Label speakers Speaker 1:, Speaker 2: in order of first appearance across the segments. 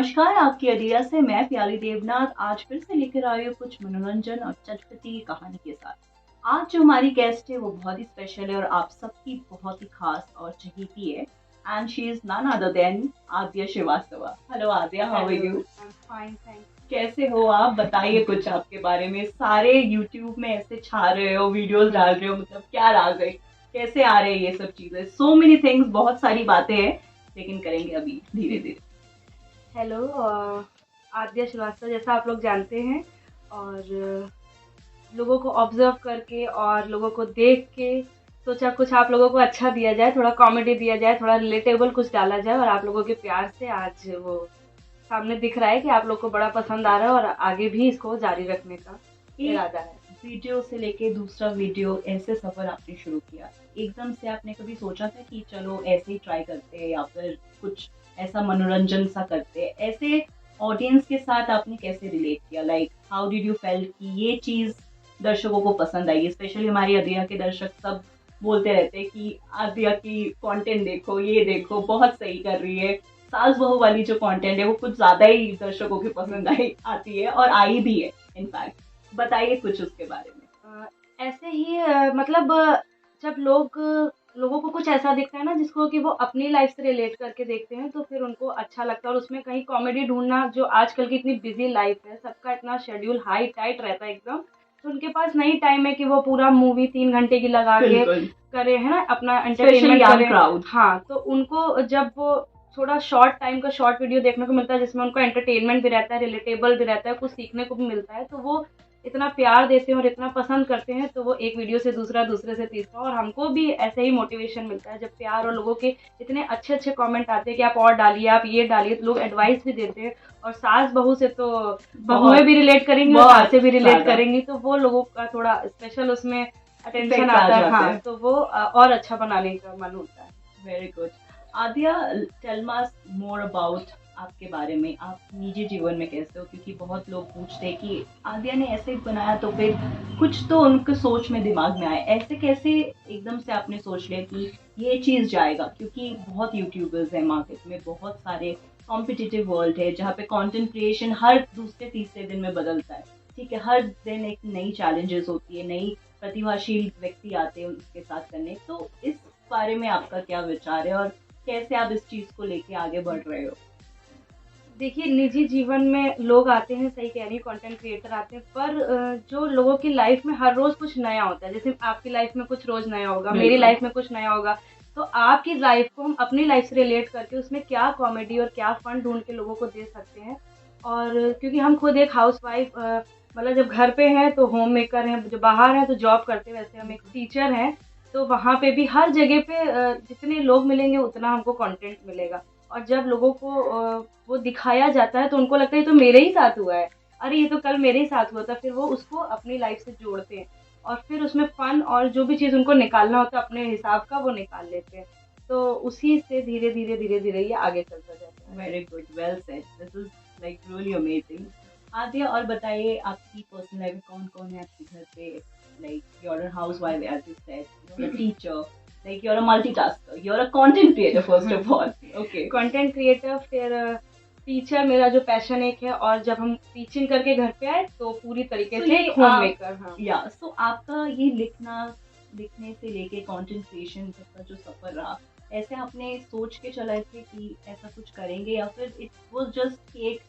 Speaker 1: नमस्कार, आपकी अदिया से मैं प्याली देवनाथ आज फिर से लेकर आई हूँ कुछ मनोरंजन और चटपटी कहानी के साथ। आज जो हमारी गेस्ट है वो बहुत ही स्पेशल है और आप सबकी बहुत ही खास और चहेती है। And she is none other than Adya Srivastava. Hello Adya, how are you?
Speaker 2: Fine thanks.
Speaker 1: कैसे हो आप? बताइए कुछ आपके बारे में। सारे यूट्यूब में ऐसे छा रहे हो, वीडियोस डाल रहे हो, मतलब क्या राज है? कैसे आ रहे हैं ये सब चीजें? सो मेनी थिंग्स, बहुत सारी बातें हैं, लेकिन करेंगे अभी धीरे धीरे।
Speaker 2: हेलो, आद्या श्रीवास्तव जैसा आप लोग जानते हैं। और लोगों को ऑब्जर्व करके और लोगों को देख के सोचा कुछ आप लोगों को अच्छा दिया जाए, थोड़ा कॉमेडी दिया जाए, थोड़ा रिलेटेबल कुछ डाला जाए। और आप लोगों के प्यार से आज वो सामने दिख रहा है कि आप लोग को बड़ा पसंद आ रहा है और आगे भी इसको जारी रखने का इरादा है।
Speaker 1: वीडियो से लेके दूसरा वीडियो, ऐसे सफर आपने शुरू किया? एकदम से आपने कभी सोचा था कि चलो ऐसे ही ट्राई करते हैं या फिर कुछ ऐसा मनोरंजन सा करते हैं? ऐसे ऑडियंस के साथ आपने कैसे रिलेट किया? Like how did you felt कि ये चीज दर्शकों को पसंद आई? स्पेशली हमारी अदिया के दर्शक सब बोलते रहते हैं कि आदिया की कंटेंट देखो, ये देखो, बहुत सही कर रही है। सास बहू वाली जो कंटेंट है वो कुछ ज्यादा ही दर्शकों की पसंद आई आती है और आई भी है इनफैक्ट। बताइए कुछ उसके बारे में।
Speaker 2: ऐसे ही मतलब जब लोगों को कुछ ऐसा दिखता है ना जिसको कि वो अपनी लाइफ से रिलेट करके देखते हैं तो फिर उनको अच्छा लगता है। और उसमें कहीं कॉमेडी ढूंढना, जो आजकल की इतनी बिजी लाइफ है, सबका इतना शेड्यूल हाई टाइट रहता है एकदम, तो उनके पास नहीं टाइम है कि वो पूरा मूवी 3 घंटे की लगा के करे, है ना, अपना एंटरटेनमेंट करे। हाँ, तो उनको जब वो थोड़ा शॉर्ट टाइम का शॉर्ट वीडियो देखने को मिलता है जिसमें उनको एंटरटेनमेंट भी रहता है, रिलेटेबल भी रहता है, कुछ सीखने को भी मिलता है, तो वो इतना प्यार देते हैं और इतना पसंद करते हैं। तो वो एक वीडियो से दूसरा, दूसरे से तीसरा, और हमको भी ऐसे ही मोटिवेशन मिलता है जब प्यार और लोगों के इतने अच्छे अच्छे कमेंट आते हैं कि आप और डालिए, आप ये डालिए, तो लोग एडवाइस भी देते हैं। और सास बहू से तो बहुएं भी रिलेट करेंगी और सासें भी रिलेट करेंगी, तो वो लोगों का थोड़ा स्पेशल उसमें अटेंशन आता है। हाँ, तो वो और अच्छा बनाने का मन होता है।
Speaker 1: Very good. Adya, tell us more about आपके बारे में। आप निजी जीवन में कैसे हो? क्योंकि बहुत लोग पूछते हैं कि आद्या ने ऐसे बनाया तो फिर कुछ तो उनके सोच में, दिमाग में आए। ऐसे कैसे एकदम से आपने सोच लिया कि ये चीज़ जाएगा? क्योंकि बहुत यूट्यूबर्स हैं मार्केट में, बहुत सारे कॉम्पिटिटिव वर्ल्ड है जहाँ पे कंटेंट क्रिएशन हर दूसरे तीसरे दिन में बदलता है। ठीक है, हर दिन एक नई चैलेंजेस होती है, नई प्रतिभाशील व्यक्ति आते हैं उसके साथ करने। तो इस बारे में आपका क्या विचार है और कैसे आप इस चीज को लेके आगे बढ़ रहे हो?
Speaker 2: देखिए, निजी जीवन में लोग आते हैं, सही कह रही है, कंटेंट क्रिएटर आते हैं, पर जो लोगों की लाइफ में हर रोज कुछ नया होता है। जैसे आपकी लाइफ में कुछ रोज नया होगा, मेरी लाइफ में कुछ नया होगा। तो आपकी लाइफ को हम अपनी लाइफ से रिलेट करके उसमें क्या कॉमेडी और क्या फन ढूंढ के लोगों को दे सकते हैं। और क्योंकि हम खुद एक हाउस वाइफ, मतलब जब घर पे हैं तो होम मेकर हैं, जो बाहर हैं तो जॉब करते हैं, वैसे हम एक टीचर हैं। तो वहाँ पे भी हर जगह पे जितने लोग मिलेंगे उतना हमको कंटेंट मिलेगा। और जब लोगों को वो दिखाया जाता है तो उनको लगता है ये तो मेरे ही साथ हुआ है, अरे ये तो कल मेरे ही साथ हुआ था। फिर वो उसको अपनी लाइफ से जोड़ते हैं और फिर उसमें फन और जो भी चीज़ उनको निकालना होता है अपने हिसाब का, वो निकाल लेते हैं। तो उसी से धीरे धीरे धीरे धीरे ये आगे चलता जाता है।
Speaker 1: Very good, well said, this is like really amazing. Aadya, और बताइए आपकी पर्सनल लाइफ में कौन कौन है आपके घर पे? Like you are a housewife, as you said, you are a teacher, like you're a multitasker, you're a content creator first of all. Okay,
Speaker 2: content creator, फिर टीचर मेरा जो पैशन एक है। और जब हम टीचिंग करके घर पे आए तो पूरी तरीके
Speaker 1: so
Speaker 2: से
Speaker 1: ये
Speaker 2: होम मेकर। हाँ,
Speaker 1: या सो आपका ये लिखने से लेके कंटेंट क्रिएशन तक का जो सफर रहा, ऐसे आपने सोच के चलाए थे कि ऐसा कुछ करेंगे या फिर इट वाज जस्ट एक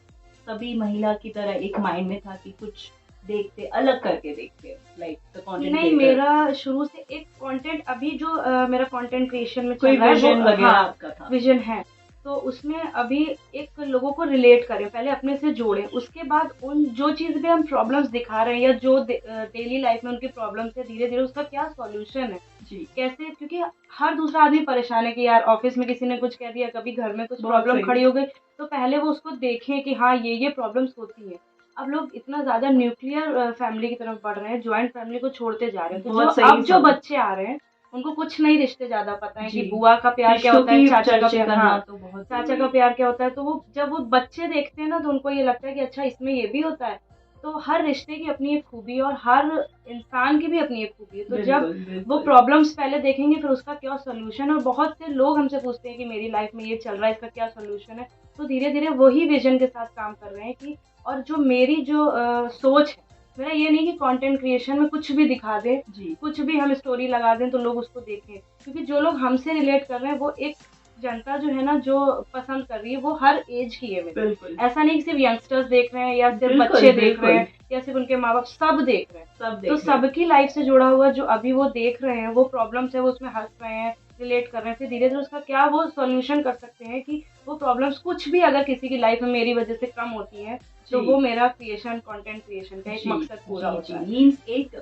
Speaker 1: सभी महिला की तरह एक माइंड में था कि कुछ देखते, अलग करके देखते, लाइक द कंटेंट?
Speaker 2: नहीं, मेरा शुरू से एक कंटेंट, अभी जो मेरा कंटेंट क्रिएशन में
Speaker 1: कोई
Speaker 2: चल रहा है
Speaker 1: विजन
Speaker 2: वो,
Speaker 1: वगैरह
Speaker 2: हाँ,
Speaker 1: आपका था?
Speaker 2: विजन है। तो उसमें अभी एक लोगों को रिलेट करें, पहले अपने से जोड़ें, उसके बाद उन जो चीज़ भी हम प्रॉब्लम्स दिखा रहे हैं या जो डेली लाइफ में उनकी प्रॉब्लम्स है, धीरे धीरे उसका क्या सॉल्यूशन है,
Speaker 1: जी,
Speaker 2: कैसे। क्योंकि हर दूसरा आदमी परेशान है कि यार ऑफिस में किसी ने कुछ कह दिया, कभी घर में कुछ
Speaker 1: बहुत
Speaker 2: प्रॉब्लम
Speaker 1: सही।
Speaker 2: खड़ी हो गई, तो पहले वो उसको देखें कि हाँ ये प्रॉब्लम्स होती हैं। अब लोग इतना ज़्यादा न्यूक्लियर फैमिली की तरफ बढ़ रहे हैं, जॉइंट फैमिली को छोड़ते जा रहे हैं। तो जो
Speaker 1: बहुत सही
Speaker 2: अब जो
Speaker 1: सब।
Speaker 2: बच्चे आ रहे हैं उनको कुछ नहीं रिश्ते ज़्यादा पता है कि
Speaker 1: जी,
Speaker 2: बुआ का प्यार क्या
Speaker 1: रिश्तों
Speaker 2: होता है,
Speaker 1: की
Speaker 2: चाचा का
Speaker 1: चर्चा
Speaker 2: प्यार,
Speaker 1: करना
Speaker 2: हाँ,
Speaker 1: तो बहुत
Speaker 2: चाचा
Speaker 1: जरूरी
Speaker 2: का
Speaker 1: है।
Speaker 2: प्यार क्या होता है। तो वो जब वो बच्चे देखते हैं ना तो उनको ये लगता है कि अच्छा इसमें ये भी होता है। तो हर रिश्ते की अपनी एक खूबी है और हर इंसान की भी अपनी एक खूबी है। तो जब
Speaker 1: बिल्कुल
Speaker 2: वो
Speaker 1: बिल्कुल।
Speaker 2: प्रॉब्लम्स पहले देखेंगे फिर उसका क्या सॉल्यूशन है, और बहुत से लोग हमसे पूछते हैं कि मेरी लाइफ में ये चल रहा है, इसका क्या सॉल्यूशन है। तो धीरे धीरे वही विजन के साथ काम कर रहे हैं कि, और जो मेरी जो सोच है, मेरा ये नहीं कि कंटेंट क्रिएशन में कुछ भी दिखा दें,
Speaker 1: जी
Speaker 2: कुछ भी हम स्टोरी लगा दें तो लोग उसको देखें, क्योंकि जो लोग हमसे रिलेट कर रहे हैं वो एक जनता जो है ना, जो पसंद कर रही है वो हर एज की है मेरी।
Speaker 1: बिल्कुल
Speaker 2: ऐसा नहीं कि सिर्फ यंगस्टर्स देख रहे हैं या सिर्फ
Speaker 1: बिल्कुल
Speaker 2: बच्चे देख
Speaker 1: बिल्कुल।
Speaker 2: रहे हैं या सिर्फ उनके माँ बाप, सब देख रहे हैं।
Speaker 1: सब
Speaker 2: तो
Speaker 1: देख रहे हैं।
Speaker 2: सबकी लाइफ से जुड़ा हुआ जो अभी वो देख रहे हैं, वो प्रॉब्लम्स है, वो उसमें हंस रहे हैं, रिलेट कर रहे हैं, फिर धीरे धीरे उसका क्या वो सॉल्यूशन कर सकते हैं कि वो प्रॉब्लम्स कुछ भी अगर किसी की लाइफ में मेरी वजह से कम होती है तो
Speaker 1: जी
Speaker 2: वो मेरा क्रिएशन, कंटेंट क्रिएशन का एक
Speaker 1: जी
Speaker 2: मकसद पूरा होता है।
Speaker 1: मीन्स एक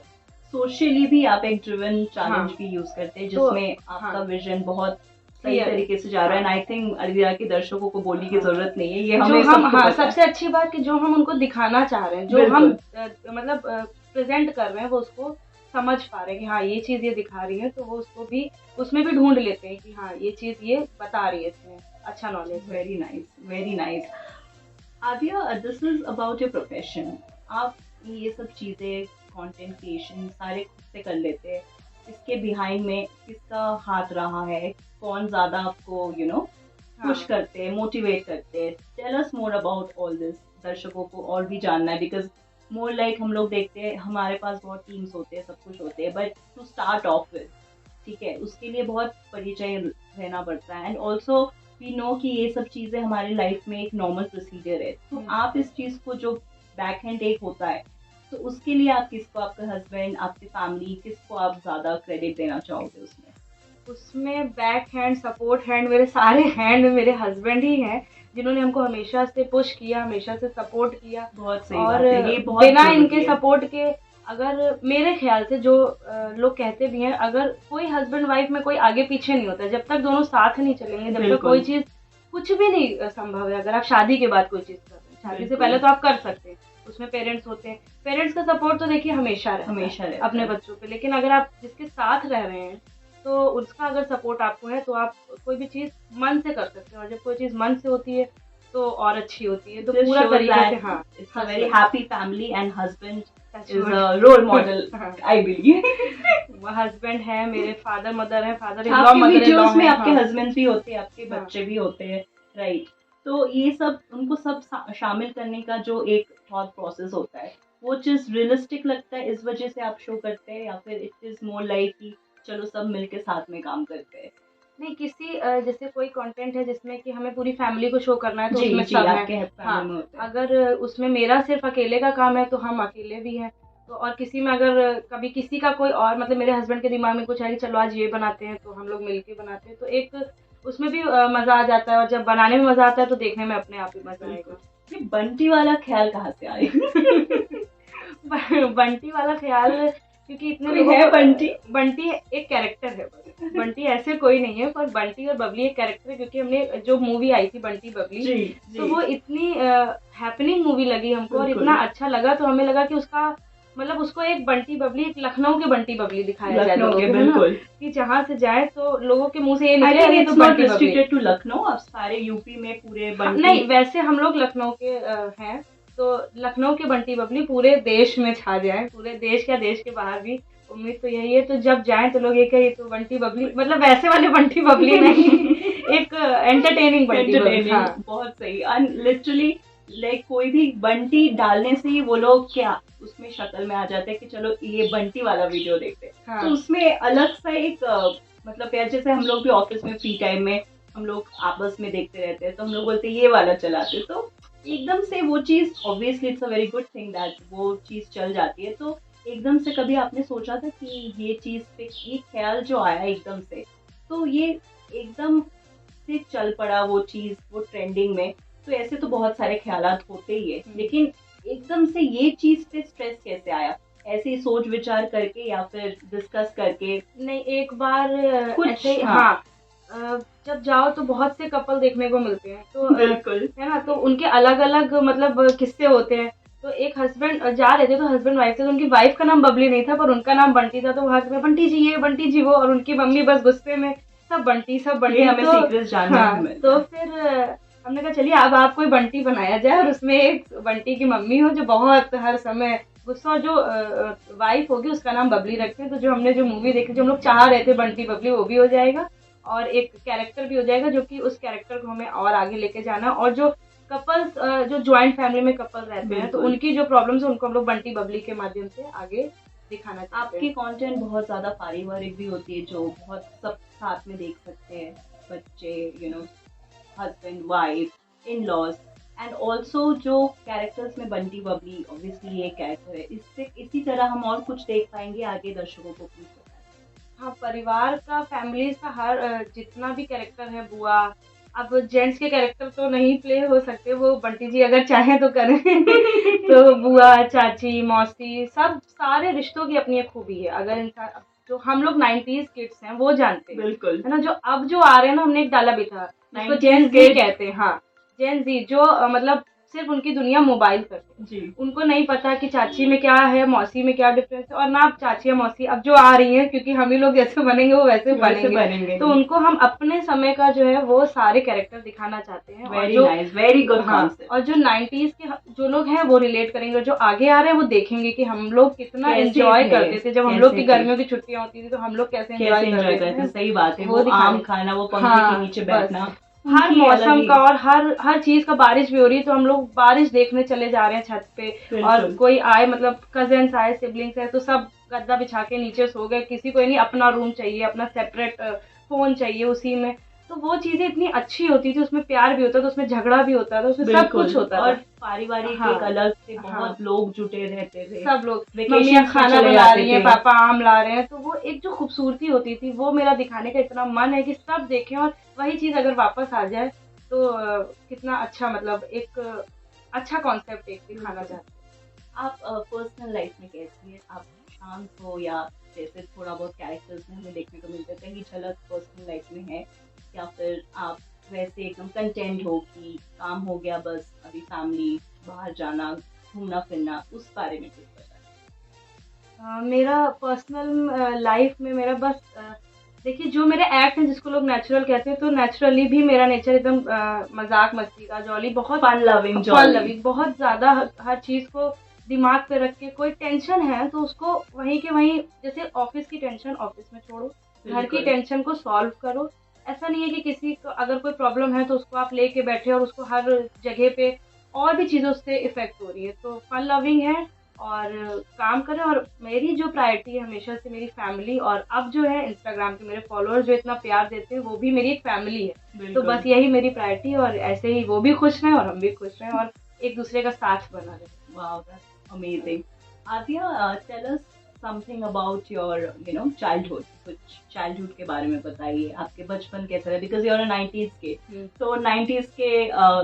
Speaker 1: सोशली भी आप एक ड्रिवन चैलेंज
Speaker 2: हाँ,
Speaker 1: भी यूज करते हैं
Speaker 2: तो
Speaker 1: जिसमें आपका
Speaker 2: हाँ,
Speaker 1: विजन बहुत सही
Speaker 2: क्लियर है।
Speaker 1: तरीके से जा रहा है। एंड आई थिंक अलविदा के दर्शकों को बोलने की
Speaker 2: हाँ,
Speaker 1: जरूरत नहीं है, ये
Speaker 2: जो
Speaker 1: हमें
Speaker 2: हम,
Speaker 1: सबको
Speaker 2: हाँ,
Speaker 1: पता है।
Speaker 2: सबसे अच्छी बात कि जो हम उनको दिखाना चाह रहे हैं, जो हम
Speaker 1: बिल्कुल
Speaker 2: मतलब प्रेजेंट कर रहे हैं, वो उसको समझ पा रहे हैं कि हाँ ये चीज़ ये दिखा रही है, तो वो उसको भी उसमें भी ढूंढ लेते हैं कि हाँ ये चीज़ ये बता रही है, इसमें अच्छा नॉलेज है।
Speaker 1: Very nice very nice. Adiya, this is about your profession. आप ये सब चीज़ें कंटेंट क्रिएशन सारे खुद से कर लेते हैं, इसके बिहाइंड में किसका हाथ रहा है, कौन ज़्यादा आपको पुश
Speaker 2: हाँ,
Speaker 1: करते हैं, मोटिवेट करते हैं? Tell us more about all this, दर्शकों को और भी जानना है। बिकॉज मोर लाइक हम लोग देखते हैं हमारे पास बहुत टीम्स होते हैं, सब कुछ होते हैं, but to start off with, ठीक है, उसके लिए बहुत परिचय रहना पड़ता है। एंड ऑल्सो वी नो कि ये सब चीज़ें हमारी लाइफ में एक नॉर्मल प्रोसीजर है। तो आप इस चीज़ को जो बैक हैंड एक होता है, तो उसके लिए आप किसको, आपके हस्बैंड, आपकी फैमिली, किसको आप ज़्यादा क्रेडिट देना चाहोगे उसमें?
Speaker 2: उसमें बैक हैंड, सपोर्ट हैंड, मेरे सारे हैंड मेरे हस्बैंड ही हैं, जिन्होंने हमको हमेशा से पुश किया, हमेशा से सपोर्ट किया।
Speaker 1: बहुत सही
Speaker 2: और
Speaker 1: बात है, ये बहुत
Speaker 2: बिना
Speaker 1: जरूरी
Speaker 2: इनके
Speaker 1: है।
Speaker 2: सपोर्ट के, अगर मेरे ख्याल से जो लोग कहते भी हैं, अगर कोई हस्बैंड वाइफ में कोई आगे पीछे नहीं होता, जब तक दोनों साथ नहीं चलेंगे, जब तक कोई
Speaker 1: बिल्कुल
Speaker 2: चीज़ कुछ भी नहीं संभव है। अगर आप शादी के बाद कोई चीज़ कर रहे हैं, शादी से
Speaker 1: बिल्कुल
Speaker 2: पहले तो आप कर सकते हैं, उसमें पेरेंट्स होते हैं, पेरेंट्स का सपोर्ट तो देखिए हमेशा रहता है
Speaker 1: हमेशा रहता
Speaker 2: अपने
Speaker 1: है।
Speaker 2: बच्चों पे। लेकिन अगर आप जिसके साथ रह रहे हैं तो उसका अगर सपोर्ट आपको है तो आप कोई भी चीज़ मन से कर सकते हैं, और जब कोई चीज़ मन से होती है तो और अच्छी होती है। तो
Speaker 1: This
Speaker 2: पूरा
Speaker 1: shows
Speaker 2: तरीके से,
Speaker 1: that
Speaker 2: हाँ,
Speaker 1: it's a very happy family and husband is
Speaker 2: husband
Speaker 1: a role model, I believe.
Speaker 2: है, मेरे फादर मदर है, फादर इन लॉ,
Speaker 1: आपके
Speaker 2: मदर इन लॉ
Speaker 1: वीडियोस में
Speaker 2: है।
Speaker 1: आपके
Speaker 2: हाँ,
Speaker 1: हस्बैंड भी होते हैं, आपके
Speaker 2: हाँ,
Speaker 1: बच्चे भी होते हैं, राइट? तो ये सब उनको सब शामिल करने का जो एक थॉट प्रोसेस होता है, वो चीज रियलिस्टिक लगता है, इस वजह से आप शो करते हैं, या फिर इट इज मोर लाइक कि चलो सब मिलके साथ में काम करते हैं?
Speaker 2: नहीं, किसी जैसे कोई कंटेंट है जिसमें कि हमें पूरी फैमिली को शो करना है तो
Speaker 1: जी
Speaker 2: उसमें
Speaker 1: जी,
Speaker 2: सब है।
Speaker 1: आपके
Speaker 2: हाँ,
Speaker 1: फैमिली में होते हैं।
Speaker 2: अगर उसमें मेरा सिर्फ अकेले का काम है तो हम अकेले भी हैं। तो और किसी में अगर कभी किसी का कोई और, मतलब मेरे हस्बैंड के दिमाग में कुछ है कि चलो आज ये बनाते हैं, तो हम लोग मिलके बनाते हैं, तो एक उसमें भी मज़ा आ जाता है, और जब बनाने में मज़ा आता है तो देखने में अपने आप ही मज़ा
Speaker 1: बिल्कुल।
Speaker 2: आएगा।
Speaker 1: ये बंटी वाला ख्याल कहाँ से आया?
Speaker 2: बंटी वाला ख्याल, क्योंकि इतने
Speaker 1: कोई
Speaker 2: लोगों
Speaker 1: है
Speaker 2: को,
Speaker 1: बंटी?
Speaker 2: बंटी एक कैरेक्टर है बस। बंटी ऐसे कोई नहीं है, पर बंटी और बबली एक कैरेक्टर है, क्योंकि हमने जो मूवी आई थी बंटी बबली,
Speaker 1: जी
Speaker 2: तो
Speaker 1: जी
Speaker 2: वो इतनी हैपनिंग मूवी लगी हमको और
Speaker 1: बिल्कुल।
Speaker 2: इतना अच्छा लगा, तो हमें लगा कि उसका मतलब उसको एक बंटी बबली, एक लखनऊ के बंटी बबली दिखाया जाए
Speaker 1: लखनऊ
Speaker 2: लोगों
Speaker 1: के,
Speaker 2: को, है ना,
Speaker 1: बिल्कुल।
Speaker 2: कि जहाँ से जाए तो लोगों के मुंह से ये
Speaker 1: आई
Speaker 2: निकले
Speaker 1: थिंक
Speaker 2: अरे ये
Speaker 1: इट्स
Speaker 2: तो
Speaker 1: not
Speaker 2: Bunty Babli.
Speaker 1: Restricted to Lucknow, अब सारे यूपी में पूरे बंटी।
Speaker 2: नहीं, वैसे हम लोग लखनऊ के हैं, तो लखनऊ के बंटी बबली पूरे देश में छा जाए, पूरे देश या देश के बाहर भी, उम्मीद तो यही है। तो जब जाएं तो लोग ये कहे ये तो बंटी बबली, मतलब वैसे वाले बंटी बबली नहीं, एक एंटरटेनिंग बंटी बबली। हाँ,
Speaker 1: बहुत सही। एंड लिटरली लाइक कोई भी बंटी डालने से ही वो लोग क्या उसमें शक्ल में आ जाते हैं कि चलो ये बंटी वाला वीडियो देखते हैं।
Speaker 2: हाँ,
Speaker 1: तो उसमें अलग सा एक मतलब यार, जैसे हम लोग भी ऑफिस में फ्री टाइम में हम लोग आपस में देखते रहते हैं, तो हम लोग बोलते हैं ये वाला चलाते हैं, तो एकदम से वो चीज, obviously it's a very good thing that वो चीज चल जाती है। तो एकदम से कभी आपने सोचा था कि ये चीज पे, ये ख्याल जो आया एकदम से, तो ये एकदम से चल पड़ा वो चीज, वो ट्रेंडिंग में? तो ऐसे तो बहुत सारे ख्यालात होते ही है, लेकिन एकदम से ये चीज पे स्ट्रेस कैसे आया? ऐसे ही सोच विचार करके या फिर डिस्कस करके?
Speaker 2: नहीं, एक बार
Speaker 1: कुछ,
Speaker 2: ऐसे,
Speaker 1: हाँ।
Speaker 2: हाँ, जब जाओ तो बहुत से कपल देखने को मिलते हैं, तो
Speaker 1: बिल्कुल
Speaker 2: है ना, तो उनके अलग अलग मतलब किस्से होते हैं। तो एक हस्बैंड जा रहे थे, तो हस्बैंड वाइफ थे, तो उनकी वाइफ का नाम बबली नहीं था पर उनका नाम बंटी था, तो वहाँ से बंटी जी ये, बंटी जी वो, और उनकी मम्मी बस गुस्से में सब बंटी सब बंटी।
Speaker 1: ये हमें
Speaker 2: तो
Speaker 1: सीक्रेट जानने को
Speaker 2: हाँ,
Speaker 1: मिलता
Speaker 2: तो
Speaker 1: है।
Speaker 2: फिर हमने कहा चलिए अब आपको ही बंटी बनाया जाए, और उसमें एक बंटी की मम्मी हो जो बहुत हर समय गुस्सा, और जो वाइफ होगी उसका नाम बबली रखते हैं। तो जो हमने जो मूवी देखी, जो हम लोग चाह रहे थे बंटी बबली, वो भी हो जाएगा, और एक कैरेक्टर भी हो जाएगा जो कि उस कैरेक्टर को हमें और आगे लेके जाना है। और जो कपल्स, जो ज्वाइंट फैमिली में कपल रहते हैं, तो
Speaker 1: बिल्कुल।
Speaker 2: उनकी जो प्रॉब्लम्स है उनको हम लोग बंटी बबली के माध्यम से आगे दिखाना चाहते
Speaker 1: आपकी
Speaker 2: हैं।
Speaker 1: कंटेंट बहुत ज़्यादा पारिवारिक भी होती है, जो बहुत सब साथ में देख सकते हैं, बच्चे, husband wife, in laws, and also जो कैरेक्टर्स में बंटी बबली ऑब्वियसली ये कैरेक्टर है, इससे इसी तरह हम और कुछ देख पाएंगे आगे, दर्शकों को प्लीज बताएं।
Speaker 2: हाँ, परिवार का, फैमिलीज़ का हर जितना भी कैरेक्टर है, बुआ, अब जेंट्स के कैरेक्टर तो नहीं प्ले हो सकते, वो बंटी जी अगर चाहें तो करें। तो बुआ, चाची, मौसी, सब सारे रिश्तों की अपनी एक खूबी है। अगर इंसान, जो हम लोग 90s किड्स हैं वो जानते हैं,
Speaker 1: बिल्कुल।
Speaker 2: है ना? जो अब जो आ रहे हैं ना, हमने एक डाला भी था जिसको
Speaker 1: 90s
Speaker 2: जेन जी
Speaker 1: kids।
Speaker 2: कहते हैं। हाँ, जेन जी, जो मतलब सिर्फ उनकी दुनिया मोबाइल पर है।
Speaker 1: जी।
Speaker 2: उनको नहीं पता कि चाची में क्या है, मौसी में क्या डिफरेंस है, और ना अब चाची या मौसी अब जो आ रही हैं, क्योंकि हम ही लोग जैसे बनेंगे वो वैसे
Speaker 1: वैसे
Speaker 2: बनेंगे।
Speaker 1: बनेंगे
Speaker 2: तो
Speaker 1: नहीं।
Speaker 2: उनको हम अपने समय का जो है वो सारे कैरेक्टर दिखाना चाहते हैं, और
Speaker 1: वेरी
Speaker 2: जो
Speaker 1: नाइस, वेरी गुड
Speaker 2: हाँ,
Speaker 1: कॉन्सेप्ट।
Speaker 2: और जो 90s के जो लोग हैं वो रिलेट करेंगे, और जो आगे आ रहे हैं वो देखेंगे कि हम लोग कितना
Speaker 1: कैसे
Speaker 2: एंजॉय
Speaker 1: थे,
Speaker 2: करते थे। जब हम लोग
Speaker 1: कैसे
Speaker 2: की
Speaker 1: थे,
Speaker 2: गर्मियों की छुट्टियां होती थी तो हम लोग कैसे
Speaker 1: कैसे
Speaker 2: एंजॉय
Speaker 1: एंजॉय
Speaker 2: करते
Speaker 1: करते,
Speaker 2: थे,
Speaker 1: सही बात है।
Speaker 2: वो
Speaker 1: वो आम
Speaker 2: दिखाने।
Speaker 1: खाना, वो पंखे के
Speaker 2: हाँ,
Speaker 1: नीचे
Speaker 2: बस
Speaker 1: बैठना,
Speaker 2: हर
Speaker 1: उनकी अलग
Speaker 2: मौसम
Speaker 1: ही।
Speaker 2: का, और हर चीज का, बारिश भी हो रही है तो हम लोग बारिश देखने चले जा रहे हैं छत पे, और
Speaker 1: बिल्कुल।
Speaker 2: कोई आए, मतलब कजिन्स आए, सिबलिंग्स है, तो सब गद्दा बिछा के नीचे सो गए, किसी को नहीं अपना रूम चाहिए, अपना सेपरेट फोन चाहिए उसी में। तो वो चीजें इतनी अच्छी होती थी, उसमें प्यार भी होता था, उसमें झगड़ा भी होता था, उसमें सब
Speaker 1: बिल्कुल।
Speaker 2: कुछ होता
Speaker 1: और
Speaker 2: था।
Speaker 1: पारिवारिक
Speaker 2: हाँ,
Speaker 1: एक अलग से
Speaker 2: हाँ,
Speaker 1: बहुत लोग जुटे रहते थे,
Speaker 2: सब लोग, मम्मियाँ
Speaker 1: वेकेशंस पे
Speaker 2: खाना
Speaker 1: चले
Speaker 2: बना
Speaker 1: जाते
Speaker 2: रही हैं,
Speaker 1: थे।
Speaker 2: पापा आम ला रहे हैं, तो वो एक जो खूबसूरती होती थी, वो मेरा दिखाने का इतना मन है कि सब देखें, और वही चीज़ अगर वापस आ जाए तो कितना अच्छा, मतलब एक अच्छा कॉन्सेप्ट एक दिखाना
Speaker 1: बिल्कुल।
Speaker 2: चाहते
Speaker 1: आप पर्सनल लाइफ में कैसी है? आप शांत हो, या जैसे थोड़ा बहुत कैरेक्टर्स में हमें देखने को मिलता है, कहीं झलक पर्सनल लाइफ में है, या फिर आप वैसे एकदम कंटेंट हो कि काम हो गया बस, अभी फैमिली, बाहर जाना, घूमना फिरना, उस बारे में कुछ बताएं।
Speaker 2: मेरा पर्सनल लाइफ में मेरा बस देखिए, जो मेरे एक्ट हैं जिसको लोग नेचुरल कहते हैं, तो नेचुरली भी मेरा नेचर एकदम मजाक मस्ती का, जॉली, बहुत
Speaker 1: fun loving,
Speaker 2: fun
Speaker 1: jolly.
Speaker 2: Loving, बहुत ज़्यादा हर चीज़ को दिमाग पे रख के, कोई टेंशन है तो उसको वहीं के वहीं, जैसे ऑफिस की टेंशन ऑफिस में छोड़ो, घर की
Speaker 1: बिल्कुल।
Speaker 2: टेंशन को सॉल्व करो। ऐसा नहीं है कि किसी को अगर कोई प्रॉब्लम है तो उसको आप लेके बैठे और उसको हर जगह पे और भी चीज़ों से इफेक्ट हो रही है। तो फन लविंग है, और काम करें, और मेरी जो प्रायोरिटी है हमेशा से मेरी फैमिली, और अब जो है इंस्टाग्राम के मेरे फॉलोअर्स जो इतना प्यार देते हैं वो भी मेरी एक फैमिली है। तो
Speaker 1: बिल्कुल।
Speaker 2: बस यही मेरी प्रायोरिटी है, और ऐसे ही वो भी खुश रहें और हम भी खुश रहें, और एक दूसरे का साथ बना रहे।
Speaker 1: Wow, that's amazing. Adia, tell us something about your, childhood. कुछ childhood के बारे में बताइए, आपके बचपन कैसा रहा? Because you're a 90s के, तो 90s के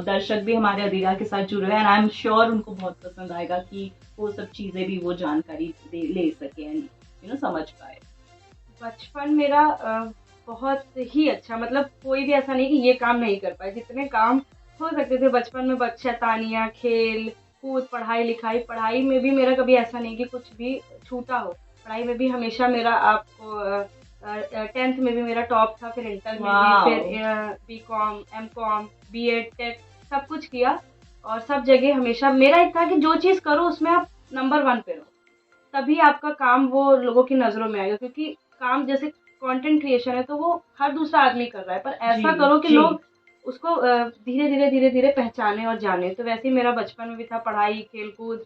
Speaker 1: दर्शक भी हमारे अदीरा के साथ जुड़े हैं, and I'm sure उनको बहुत पसंद आएगा कि वो सब चीजें भी वो जानकारी ले सके, and समझ पाए।
Speaker 2: बचपन मेरा बहुत ही अच्छा, मतलब कोई भी ऐसा नहीं कि ये काम नहीं कर पाए, जितने काम हो सकते थे बचपन में, शैतानियाँ, खेल कूद, पढ़ाई लिखाई, पढ़ाई में भी मेरा कभी ऐसा नहीं कि कुछ भी छूटा हो। पढ़ाई में भी हमेशा मेरा, आपको 10th में भी मेरा टॉप था, फिर इंटर में भी, फिर बीकॉम, एमकॉम, बीएड, टेट, सब कुछ किया, और सब जगह हमेशा मेरा एक था कि जो चीज़ करो उसमें आप नंबर 1 पे रहो, तभी आपका काम वो लोगों की नज़रों में आएगा। क्योंकि काम जैसे कंटेंट क्रिएशन है तो वो हर दूसरा आदमी कर रहा है, पर ऐसा
Speaker 1: जी,
Speaker 2: करो कि
Speaker 1: जी।
Speaker 2: लोग उसको धीरे-धीरे पहचाने और जाने। तो वैसे ही मेरा बचपन में भी था, पढ़ाई, खेल-कूद,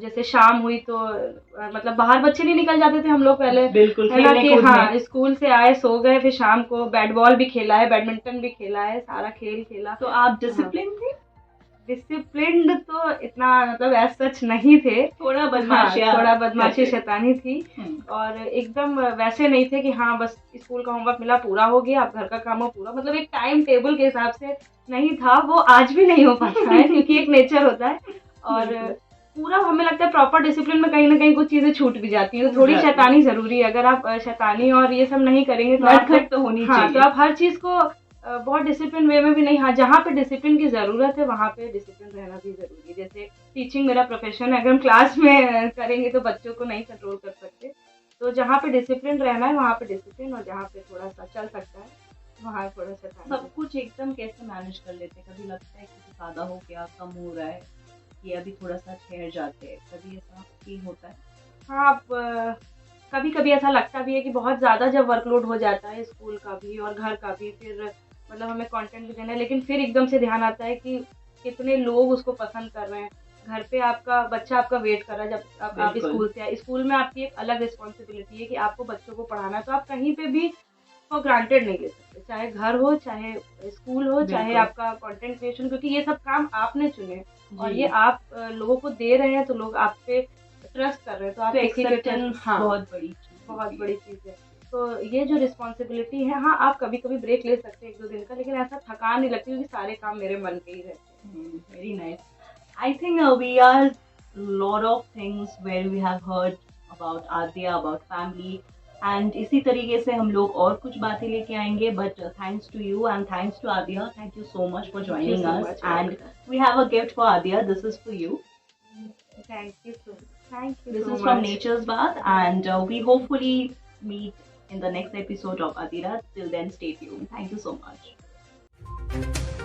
Speaker 2: जैसे शाम हुई तो मतलब बाहर बच्चे नहीं निकल जाते थे हम लोग पहले,
Speaker 1: बिल्कुल,
Speaker 2: है ना?
Speaker 1: खेलने
Speaker 2: कि
Speaker 1: कूदने।
Speaker 2: हाँ, स्कूल से आए, सो गए, फिर शाम को बैट बॉल भी खेला है, बैडमिंटन भी खेला है, सारा खेल खेला।
Speaker 1: तो आप
Speaker 2: हाँ।
Speaker 1: डिसिप्लिन थे?
Speaker 2: डिसिप्लिन्ड तो इतना, मतलब एज सच नहीं थे।
Speaker 1: थोड़ा
Speaker 2: हाँ, थोड़ा बदमाशी
Speaker 1: करते।
Speaker 2: शैतानी थी, और एकदम वैसे नहीं थे कि हाँ बस स्कूल का होमवर्क मिला पूरा हो गया, अब घर का काम हो पूरा, मतलब एक टाइम टेबल के हिसाब से नहीं था, वो आज भी नहीं हो पाता है क्योंकि एक नेचर होता है, और
Speaker 1: बिल्कुल।
Speaker 2: पूरा हमें लगता है प्रॉपर डिसिप्लिन में कहीं ना कहीं कुछ चीजें छूट भी जाती हैं, तो
Speaker 1: छूट
Speaker 2: थोड़ी
Speaker 1: जाती हैं।
Speaker 2: शैतानी जरूरी है। अगर आप शैतानी और ये सब नहीं करेंगे तो आप,
Speaker 1: नटखट तो होनी
Speaker 2: हाँ, तो
Speaker 1: चाहिए।
Speaker 2: आप हर चीज को बहुत डिसिप्लिन वे में भी नहीं, हाँ, जहाँ पे डिसिप्लिन की ज़रूरत है वहाँ पे डिसिप्लिन रहना भी ज़रूरी है। जैसे टीचिंग मेरा प्रोफेशन है, अगर हम क्लास में करेंगे तो बच्चों को नहीं कंट्रोल कर सकते, तो जहाँ पे डिसिप्लिन रहना है वहाँ पे डिसिप्लिन, और जहाँ पे थोड़ा सा चल सकता है वहाँ थोड़ा सा टाइम
Speaker 1: सब कुछ एकदम कैसे मैनेज कर लेते हैं? कभी लगता है कि ज़्यादा हो गया, कम हो रहा है, कि अभी थोड़ा-सा ठहर जाते हैं, कभी ऐसा फ़ील होता है?
Speaker 2: हाँ, अब कभी-कभी ऐसा लगता भी है कि बहुत ज़्यादा जब वर्कलोड हो जाता है स्कूल का भी और घर का भी, फिर मतलब हमें कंटेंट भी देना है, लेकिन फिर एकदम से ध्यान आता है कि कितने लोग उसको पसंद कर रहे हैं। घर पे आपका बच्चा आपका वेट कर रहा है जब आप
Speaker 1: बिल्कुल,
Speaker 2: स्कूल से आए। स्कूल में आपकी एक अलग रिस्पॉन्सिबिलिटी है कि आपको बच्चों को पढ़ाना है, तो आप कहीं पे भी फॉर ग्रांटेड नहीं ले सकते। चाहे घर हो, चाहे स्कूल हो, चाहे
Speaker 1: बिल्कुल।
Speaker 2: आपका कंटेंट क्रिएशन, क्योंकि ये सब काम आपने चुने हैं और ये
Speaker 1: जी,
Speaker 2: आप लोगों को दे रहे हैं, तो लोग आप पे ट्रस्ट कर रहे हैं, तो
Speaker 1: तो
Speaker 2: आप किसी पे ट्रस्ट,
Speaker 1: एक्सेप्टेंस
Speaker 2: हाँ,
Speaker 1: बहुत बड़ी चीज़
Speaker 2: बहुत
Speaker 1: होती है।
Speaker 2: बड़ी चीज़ है। तो ये जो रिस्पॉन्सिबिलिटी है, हाँ, आप कभी-कभी ब्रेक ले सकते हैं 1-2 दिन का, लेकिन ऐसा थकान नहीं लगती क्योंकि सारे काम मेरे मन के ही रहते हैं।
Speaker 1: Very nice. I think we are lot of things where we have heard about Adya, about family, and इसी तरीके से हम लोग और कुछ बातें लेके आएंगे. But thanks to you and thanks to Adya. Thank you so much for
Speaker 2: thank you
Speaker 1: joining
Speaker 2: so
Speaker 1: us.
Speaker 2: Much,
Speaker 1: And
Speaker 2: welcome.
Speaker 1: we have a gift for Adya. This is for you.
Speaker 2: Thank you
Speaker 1: This
Speaker 2: so
Speaker 1: is from
Speaker 2: much.
Speaker 1: Nature's Bath, and we hopefully meet in the next episode of Adira. Till then, stay tuned. Thank you so much.